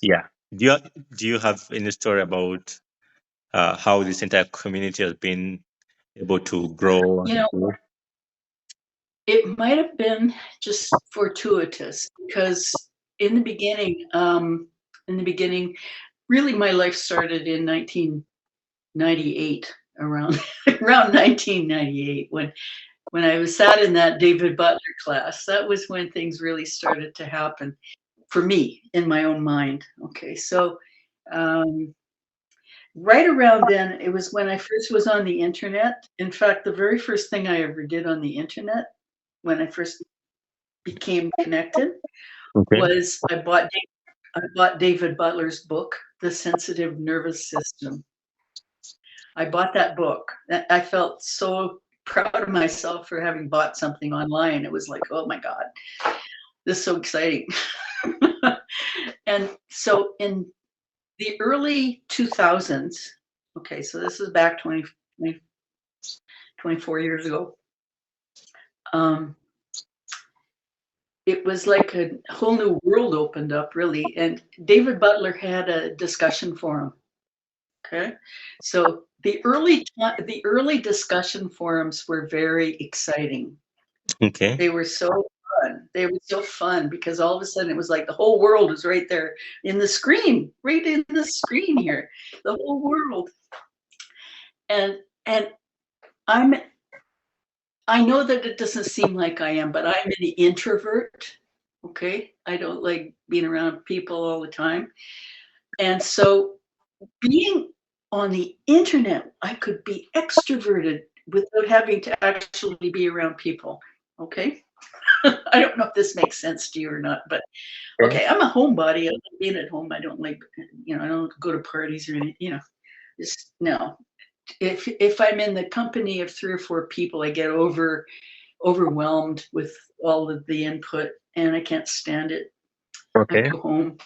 Yeah. Do you have any story about how this entire community has been able to grow You and know, grow? it might have been just fortuitous because in the beginning, in the beginning, really my life started in 1998, around around 1998 when I was sat in that David Butler class. That was when things really started to happen for me in my own mind. Okay, so um, right around then, it was when I first was on the internet. In fact, the very first thing I ever did on the internet when I first became connected Okay. was I bought David Butler's book, The Sensitive Nervous System. I bought that book. I felt so proud of myself for having bought something online. It was like, oh my God, this is so exciting. And so in the early 2000s, okay, so this is back 24 years ago, um, it was like a whole new world opened up, really. And David Butler had a discussion forum. Okay, so the early discussion forums were very exciting. Okay. They were so fun. They were so fun because all of a sudden it was like the whole world was right there in the screen, right in the screen here, the whole world. And I'm I know that it doesn't seem like I am, but I'm an introvert. Okay, I don't like being around people all the time, and so being on the internet, I could be extroverted without having to actually be around people. Okay. I don't know if this makes sense to you or not, but Okay. okay, I'm a homebody. I like being at home. I don't like, I don't go to parties or anything, just no. If I'm in the company of three or four people, I get overwhelmed with all of the input and I can't stand it. I Okay. go home.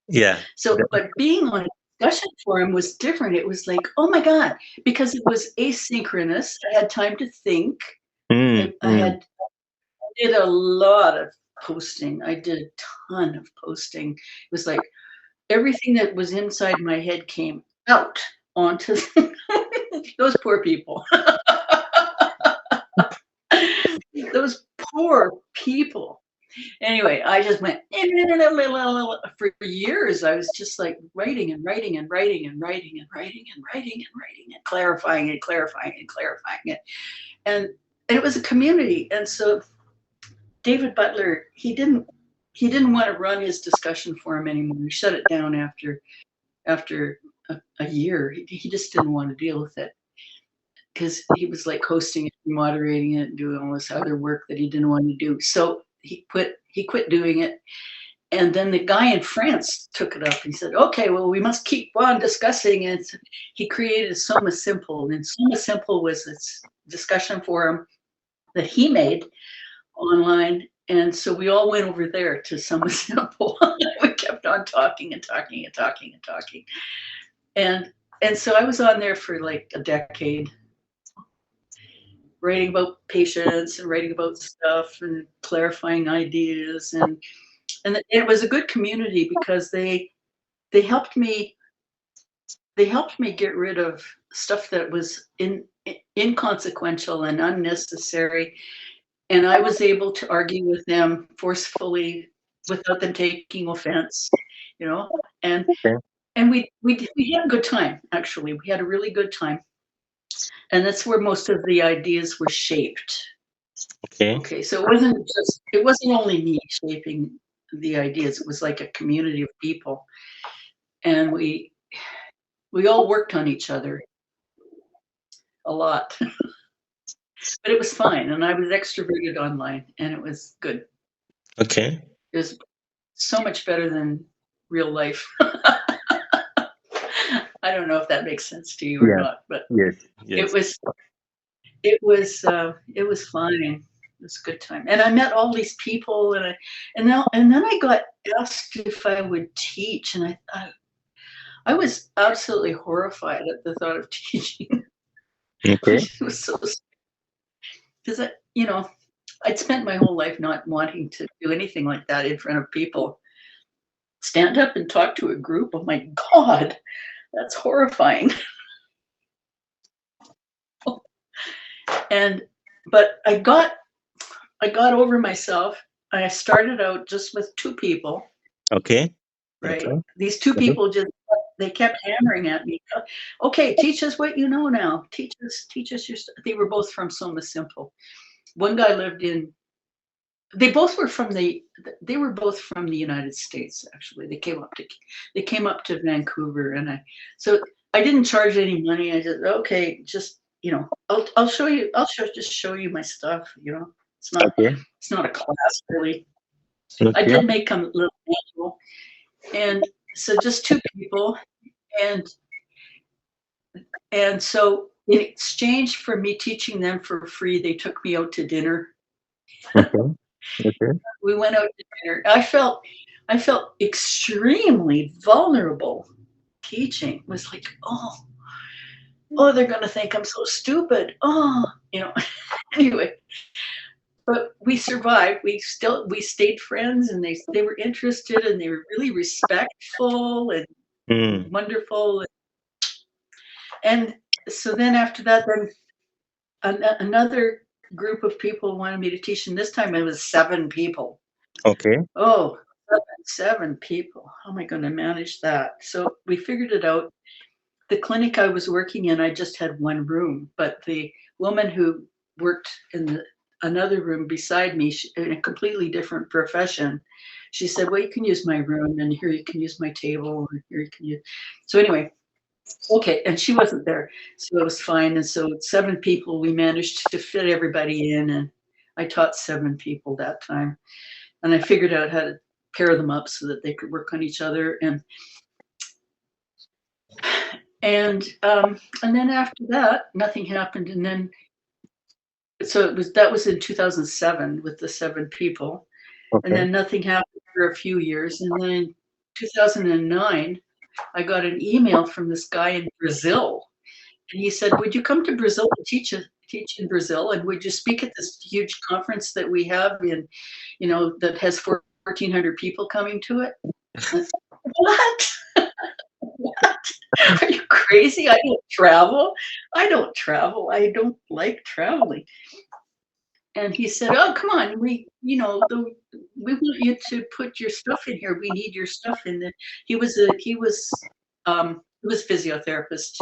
Yeah. So, but being on a discussion forum was different. It was like, oh my God, because it was asynchronous. I had time to think. Mm, mm. I did a lot of posting. I did a ton of posting. It was like everything that was inside my head came out onto those poor people. Those poor people. Anyway, I just went for years. I was just like writing and writing and writing and writing and writing and writing and writing and clarifying and clarifying and clarifying it. And it was a community. And so David Butler, he didn't want to run his discussion forum anymore. He shut it down after a year. He just didn't want to deal with it because he was like hosting it, moderating it, and doing all this other work that he didn't want to do. So he quit doing it. And then the guy in France took it up. He said, okay, well, we must keep on discussing. And he created Soma Simple. And Soma Simple was this discussion forum that he made online. And so we all went over there to Soma Simple. We kept on talking and talking and talking and talking. And so I was on there for like a decade, writing about patients and writing about stuff and clarifying ideas. And it was a good community because they helped me get rid of stuff that was inconsequential and unnecessary, and I was able to argue with them forcefully without them taking offense, you know and Okay. and we had a good time. Actually, we had a really good time, and that's where most of the ideas were shaped. Okay. Okay, so it wasn't only me shaping the ideas. It was like a community of people, and we all worked on each other a lot. But it was fine, and I was extroverted online, and it was good. Okay. It was so much better than real life. I don't know if that makes sense to you or Yeah. not, but Yes. it Yes. was it was fine. It was a good time, and I met all these people, and then I got asked if I would teach, and I was absolutely horrified at the thought of teaching. Okay. It was so because I'd spent my whole life not wanting to do anything like that in front of people. stand up and talk to a group. Oh my God, that's horrifying. And but I got over myself. I started out just with 2 people, Okay. right? Okay. These 2 Okay. people just they kept hammering at me. Okay, teach us what you know now. Teach us your stuff. They were both from Soma Simple. One guy lived in they both were from the they were both from the United States actually. They came up to Vancouver and I didn't charge any money. I just okay, just I'll show you just show you my stuff, you know. It's not Okay. it's not a class really. I Okay. did make a little manual and so just 2 people and so in exchange for me teaching them for free, they took me out to dinner. Okay. Okay. We went out to dinner. I felt extremely vulnerable teaching. It was like, oh, they're gonna think I'm so stupid. Anyway, but we survived. We stayed friends and they were interested and they were really respectful and Mm. wonderful. And so then after that, then another group of people wanted me to teach, and this time it was 7 people. Okay. Oh, 7 people. How am I going to manage that? So we figured it out. The clinic I was working in, I just had 1 room, but the woman who worked in another room beside me, in a completely different profession, she said, "Well, you can use my room, and here you can use my table, and here you can use." So anyway, okay, and she wasn't there, so it was fine. And so 7 people, we managed to fit everybody in, and I taught 7 people that time. And I figured out how to pair them up so that they could work on each other. And then after that, nothing happened. And then so that was in 2007 with the 7 people, and Okay. then nothing happened for a few years. And then in 2009, I got an email from this guy in Brazil, and he said, "Would you come to Brazil to teach in Brazil, and would you speak at this huge conference that we have that has 1,400 people coming to it?" What? What? Are you crazy? I don't travel. I don't travel. I don't like traveling. And he said, "Oh, come on. We want you to put your stuff in here. We need your stuff in there." He was a physiotherapist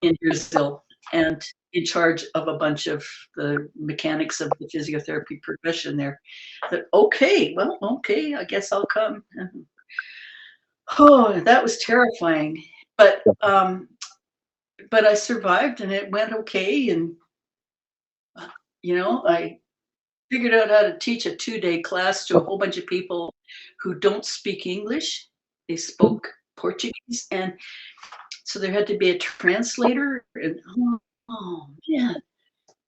in Brazil and in charge of a bunch of the mechanics of the physiotherapy profession there. But okay, well, okay, I guess I'll come. Oh, that was terrifying. But I survived and it went okay. And I figured out how to teach a 2-day class to a whole bunch of people who don't speak English. They spoke Portuguese, and so there had to be a translator. And oh man,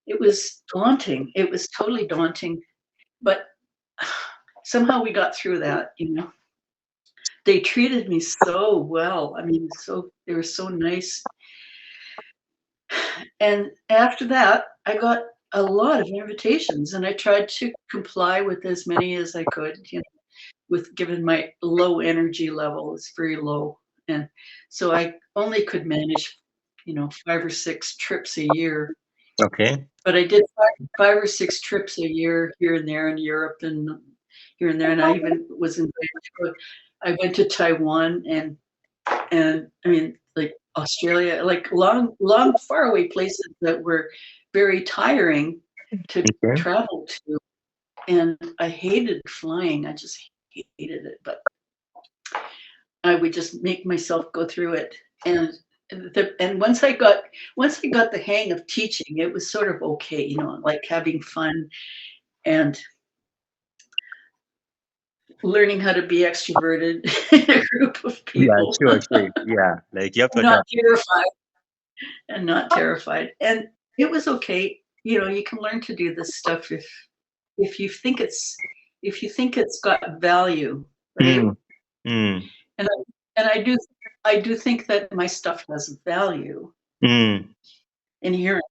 it was daunting. It was totally daunting, but somehow we got through that. They treated me so well. I mean, they were so nice. And after that, I got a lot of invitations, and I tried to comply with as many as I could, with given my low energy level. It's very low. And so I only could manage, 5 or 6 trips a year. Okay. But I did 5 or 6 trips a year here and there in Europe and here and there. And I even was invited I went to Taiwan and I mean, like Australia, like long, far away places that were very tiring to Okay. travel to. And I hated flying. I just hated it, but I would just make myself go through it. And once I got the hang of teaching, it was sort of okay, like having fun and learning how to be extroverted in a group of Yeah, people. sure, sure. Yeah, like you have to Not adapt. terrified. And not terrified. And it was okay. You can learn to do this stuff if you think it's got value, right? Mm. Mm. And I do think that my stuff has value Mm. inherent.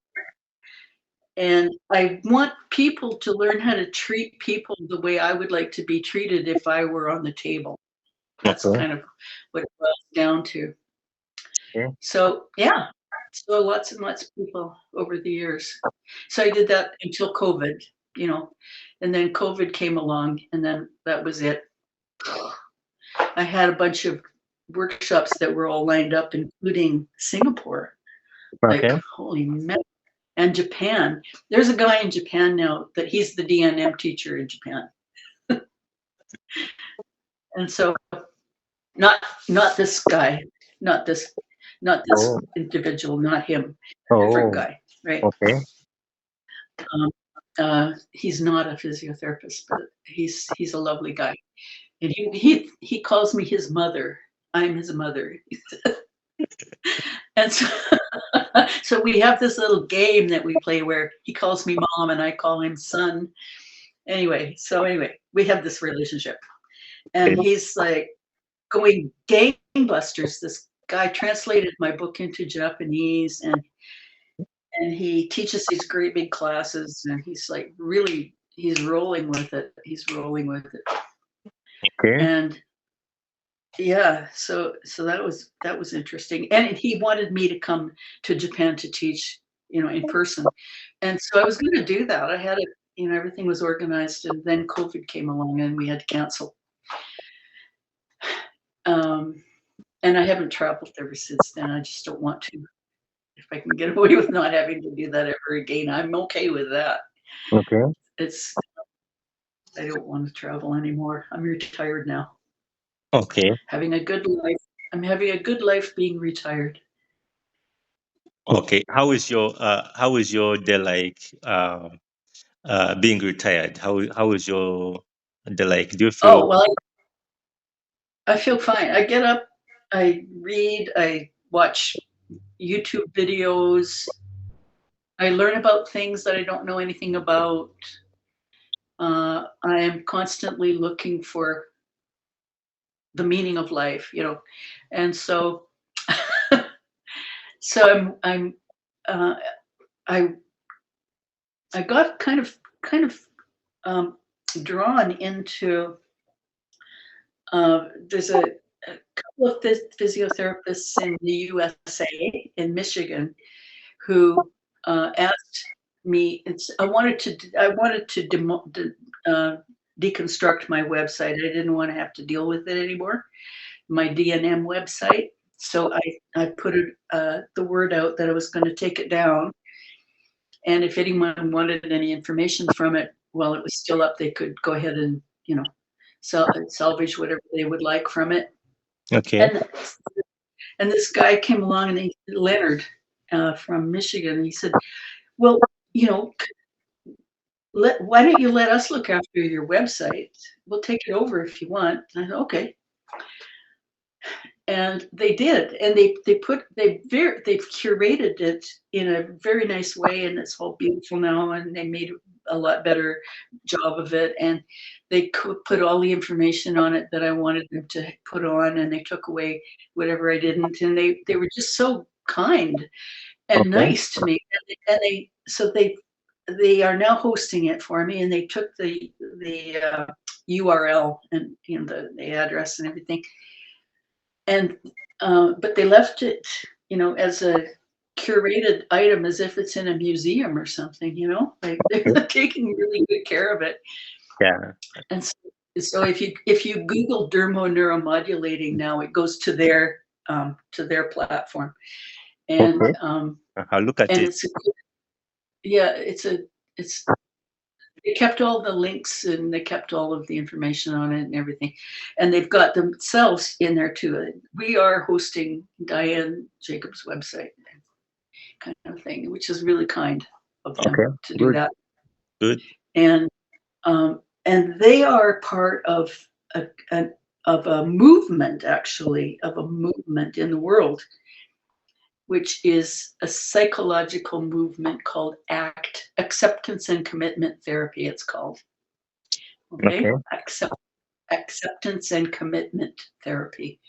And I want people to learn how to treat people the way I would like to be treated if I were on the table. That's Okay. kind of what it boils down to. Okay. So yeah, so lots and lots of people over the years. So I did that until COVID, you know, and then COVID came along, and then that was it. I had a bunch of workshops that were all lined up, including Singapore. Like, Okay. holy man. And Japan. There's a guy in Japan now that he's the DNM teacher in Japan. And so not this guy, not this not this Oh. individual, not him, a different Oh. guy, right? Okay. Um, he's not a physiotherapist, but he's a lovely guy. And he calls me his mother. I'm his mother. And so, so we have this little game that we play where he calls me mom and I call him son. Anyway, we have this relationship. And Okay. he's like going gangbusters. This guy translated my book into Japanese, and he teaches these great big classes, and he's like really he's rolling with it. He's rolling with it. Okay. And yeah, so that was interesting. And he wanted me to come to Japan to teach, in person. And so I was going to do that. I had it, everything was organized, and then COVID came along and we had to cancel. And I haven't traveled ever since then. I just don't want to. If I can get away with not having to do that ever again, I'm okay with that. Okay. It's I don't want to travel anymore. I'm retired now. Okay. Having a good life. I'm having a good life being retired. Okay. How is your day like being retired? How is your day like? Do you feel Oh, well, I feel fine. I get up, I read, I watch YouTube videos, I learn about things that I don't know anything about. I am constantly looking for the meaning of life, and so so I'm uh, I I got kind of drawn into there's a couple of physiotherapists in the USA in Michigan who asked me. I wanted to deconstruct my website. I didn't want to have to deal with it anymore. My DNM website. So I put the word out that I was going to take it down. And if anyone wanted any information from it while it was still up, they could go ahead and, salvage whatever they would like from it. okay? And this guy came along, and Leonard from Michigan, and he said, well, why don't you let us look after your website? We'll take it over if you want. And I said, okay. And they did, and they've curated it in a very nice way, and it's all beautiful now, and they made a lot better job of it, and they could put all the information on it that I wanted them to put on, and they took away whatever I didn't, and they were just so kind and Okay. nice to me, and they are now hosting it for me, and they took the URL and the address and everything. And but they left it, as a curated item, as if it's in a museum or something. Like they're taking really good care of it. Yeah. And so if you Google dermoneuromodulating now, it goes to their platform, and Okay. I'll look at it. it's it's they kept all the links, and they kept all of the information on it and everything. And they've got themselves in there too. We are hosting Diane Jacobs' website kind of thing, which is really kind of them Okay. to do Good. that. Good. And they are part of a movement, actually, of a movement in the world, which is a psychological movement called ACT, Acceptance and Commitment Therapy, it's called. Okay? Acceptance and Commitment Therapy,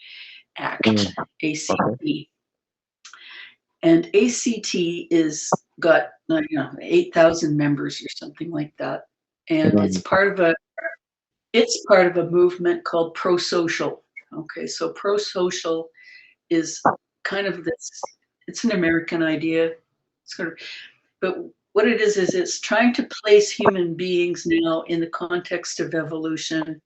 ACT, ACT. And ACT is got 8,000 members or something like that, and it's part of a movement called pro-social. Okay, so pro-social is kind of this, it's an American idea, sort of, but what it is it's trying to place human beings now in the context of evolution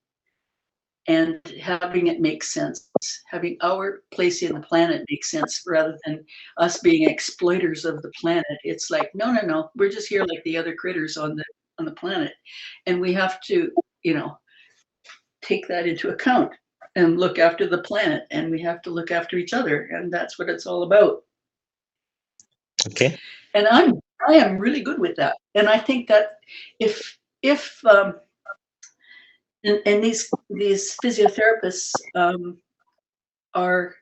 and having it make sense, having our place in the planet make sense rather than us being exploiters of the planet. It's like, no, no, no, we're just here like the other critters on the planet. And we have to, you know, take that into account and look after the planet, and we have to look after each other, and that's what it's all about. Okay. And I am really good with that, and I think that if and these physiotherapists are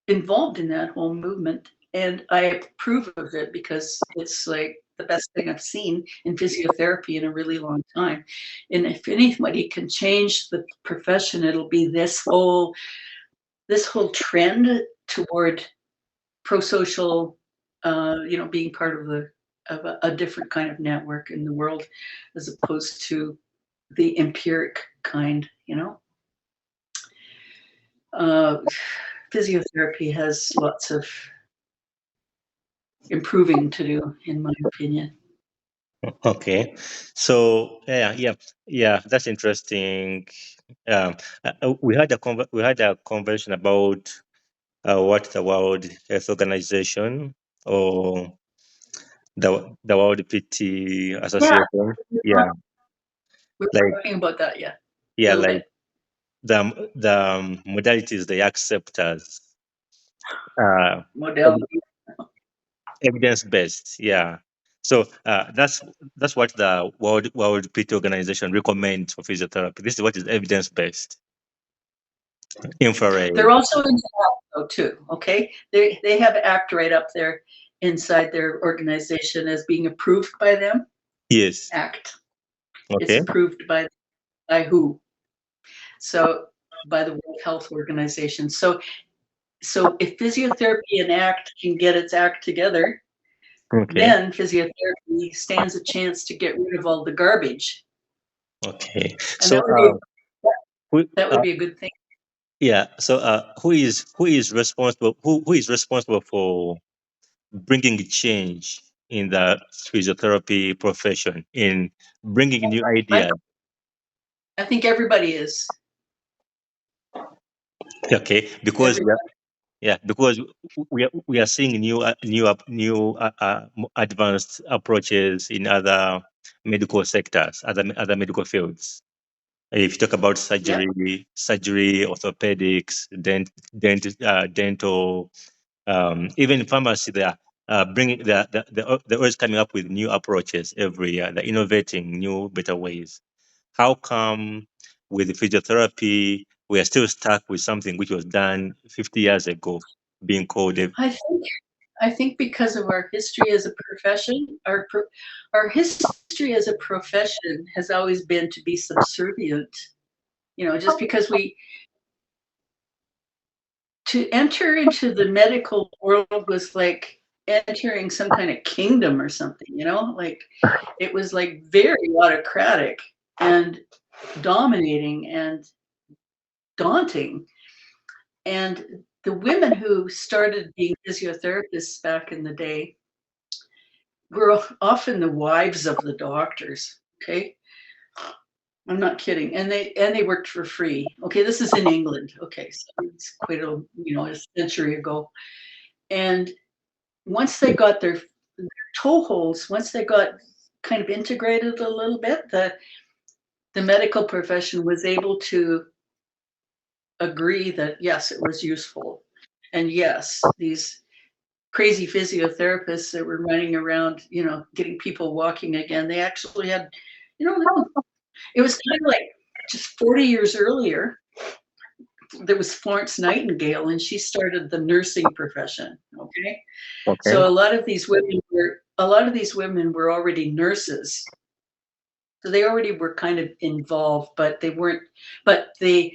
involved in that whole movement, and I approve of it because it's like the best thing I've seen in physiotherapy in a really long time. And if anybody can change the profession, it'll be this whole trend toward pro-social, being part of a different kind of network in the world, as opposed to the empiric kind. Uh, Physiotherapy has lots of improving to do, in my opinion. Okay. So yeah. That's interesting. Um, we had a conversation about what the World Health Organization or the World PT Yeah, Association. Yeah, we were like talking about that. Yeah, a yeah, little like bit. the modalities they accept as uh, Modality. evidence based. Yeah. So that's what the World PT Organization recommends for physiotherapy. This is what is evidence based. Infrared. They're also in the act, though, too. Okay, they have ACT right up there inside their organization as being approved by them. Yes. ACT. It's Okay. approved by who? So by the World Health Organization. So if physiotherapy and ACT can get its act together, Okay. then physiotherapy stands a chance to get rid of all the garbage, Okay. and So who, that would be a good thing. yeah. So who is responsible? Who is responsible for bringing change in the physiotherapy profession, in bringing new I, ideas? I think everybody is. Okay, because Everybody. because we are seeing new advanced approaches in other medical sectors, other medical fields. If you talk about Yep. orthopedics, dental, even in pharmacy, they are bringing they're always coming up with new approaches every year. They're innovating new, better ways. How come with physiotherapy we are still stuck with something which was done 50 years ago, being called a I think I think because of our history as a profession, our history as a profession has always been to be subservient. Just because to enter into the medical world was like entering some kind of kingdom or something. Like it was like very autocratic and dominating and daunting. And the women who started being physiotherapists back in the day were often the wives of the doctors. Okay, I'm not kidding, and they worked for free. Okay, this is in England. Okay, so it's quite a century ago. And once they got their toeholds, once they got kind of integrated a little bit, the medical profession was able to agree that yes, it was useful, and yes, these crazy physiotherapists that were running around, getting people walking again. They actually had, you know, it was kind of like just 40 years earlier, there was Florence Nightingale, and she started the nursing profession. Okay, okay. so a lot of these women were already nurses, so they already were kind of involved, but they weren't. But the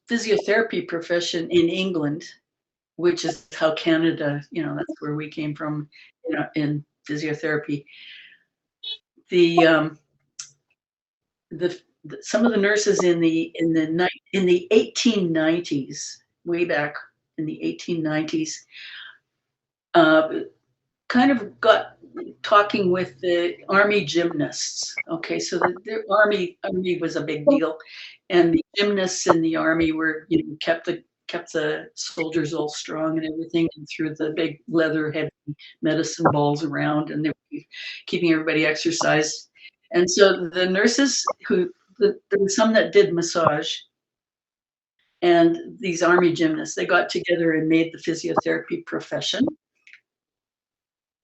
physiotherapy profession in England, which is how Canada, that's where we came from, in physiotherapy. The some of the nurses in the 1890s, way back in the 1890s, uh, kind of got talking with the army gymnasts. Okay, so the army was a big deal, and the gymnasts in the army were, kept the soldiers all strong and everything, and threw the big leather heavy medicine balls around, and they were keeping everybody exercised. And so the nurses there were some that did massage, and these army gymnasts, they got together and made the physiotherapy profession.